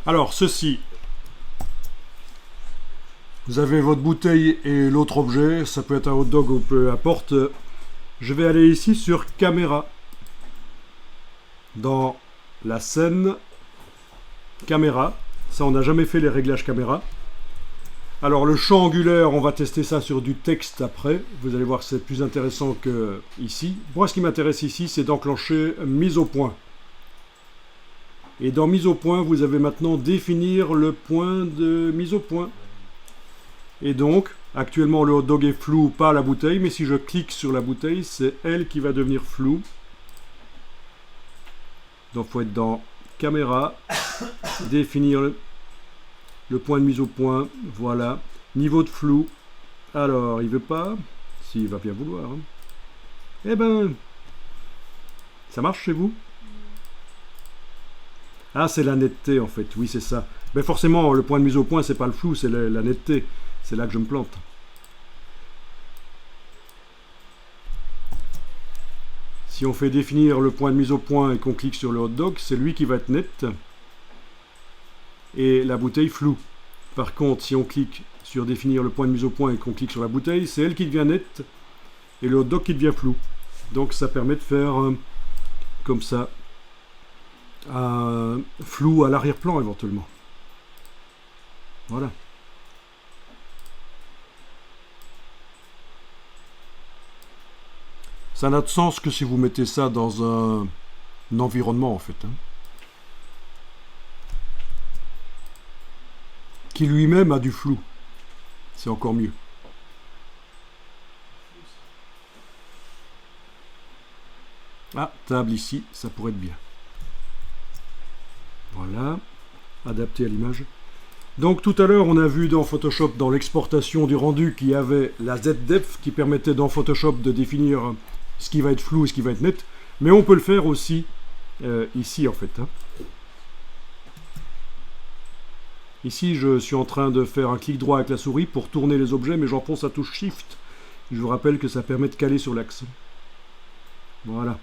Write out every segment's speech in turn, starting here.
Alors, ceci, vous avez votre bouteille et l'autre objet, ça peut être un hot dog ou peu importe. Je vais aller ici sur caméra. Dans la scène caméra, ça on n'a jamais fait les réglages caméra. Alors le champ angulaire, on va tester ça sur du texte après. Vous allez voir, c'est plus intéressant que ici. Moi, ce qui m'intéresse ici, c'est d'enclencher mise au point. Et dans mise au point, vous avez maintenant définir le point de mise au point. Et donc, actuellement, le hot dog est flou, pas la bouteille, mais si je clique sur la bouteille, c'est elle qui va devenir floue. Donc, il faut être dans caméra, définir le point de mise au point, voilà. Niveau de flou, alors, il veut pas. Si, il va bien vouloir. Hein. Eh ben, ça marche chez vous? Ah, c'est la netteté en fait, oui, c'est ça. Mais forcément, le point de mise au point, c'est pas le flou, c'est la netteté. C'est là que je me plante. Si on fait définir le point de mise au point et qu'on clique sur le hot dog, c'est lui qui va être net. Et la bouteille floue. Par contre, si on clique sur définir le point de mise au point et qu'on clique sur la bouteille, c'est elle qui devient nette et le hot dog qui devient flou. Donc ça permet de faire comme ça un flou à l'arrière-plan éventuellement. Voilà. Ça n'a de sens que si vous mettez ça dans un environnement en fait. Hein. Qui lui-même a du flou. C'est encore mieux. Ah, table ici, ça pourrait être bien. Voilà, adapté à l'image. Donc tout à l'heure, on a vu dans Photoshop, dans l'exportation du rendu, qu'il y avait la Z-Depth qui permettait dans Photoshop de définir ce qui va être flou et ce qui va être net. Mais on peut le faire aussi ici en fait. Hein. Ici, je suis en train de faire un clic droit avec la souris pour tourner les objets, mais j'enfonce la touche Shift. Je vous rappelle que ça permet de caler sur l'axe. Voilà.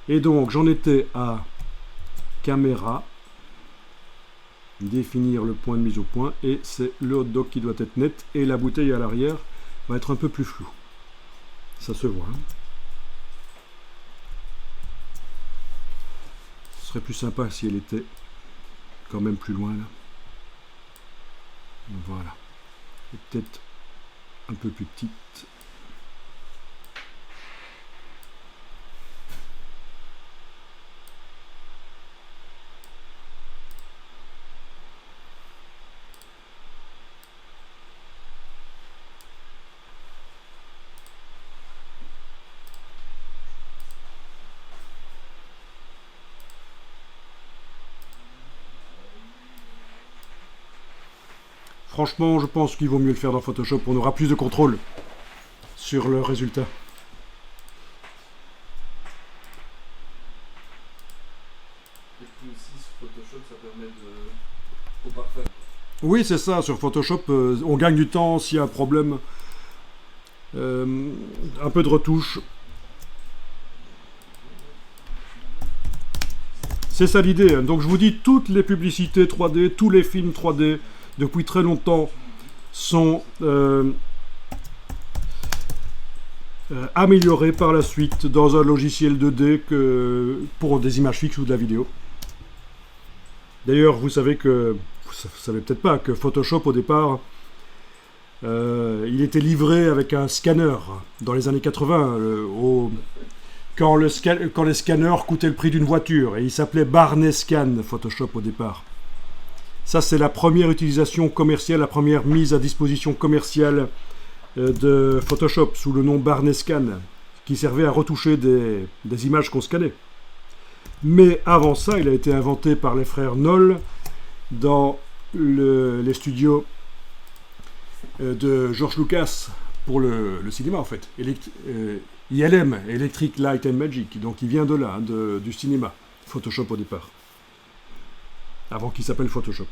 Et donc, j'en étais à caméra, définir le point de mise au point, et c'est le hot dog qui doit être net, et la bouteille à l'arrière va être un peu plus floue. Ça se voit. Hein. Ce serait plus sympa si elle était quand même plus loin là. Voilà. Et peut-être un peu plus petite. Franchement, je pense qu'il vaut mieux le faire dans Photoshop. On aura plus de contrôle sur le résultat. Et puis aussi, sur Photoshop, ça permet de... au parfait. Oui, c'est ça. Sur Photoshop, on gagne du temps s'il y a un problème. Un peu de retouche. C'est ça l'idée. Donc je vous dis, toutes les publicités 3D, tous les films 3D, depuis très longtemps, sont améliorés par la suite dans un logiciel 2D pour des images fixes ou de la vidéo. D'ailleurs, vous savez que, vous savez peut-être pas, que Photoshop au départ, il était livré avec un scanner dans les années 80, quand les scanners coûtaient le prix d'une voiture, et il s'appelait Barney Scan Photoshop au départ. Ça, c'est la première utilisation commerciale, la première mise à disposition commerciale de Photoshop sous le nom Barney Scan, qui servait à retoucher des images qu'on scannait. Mais avant ça, il a été inventé par les frères Knoll dans les studios de George Lucas pour le cinéma, en fait. ILM, Electric Light and Magic. Donc il vient de là, du cinéma. Photoshop au départ. Avant qu'il s'appelle Photoshop.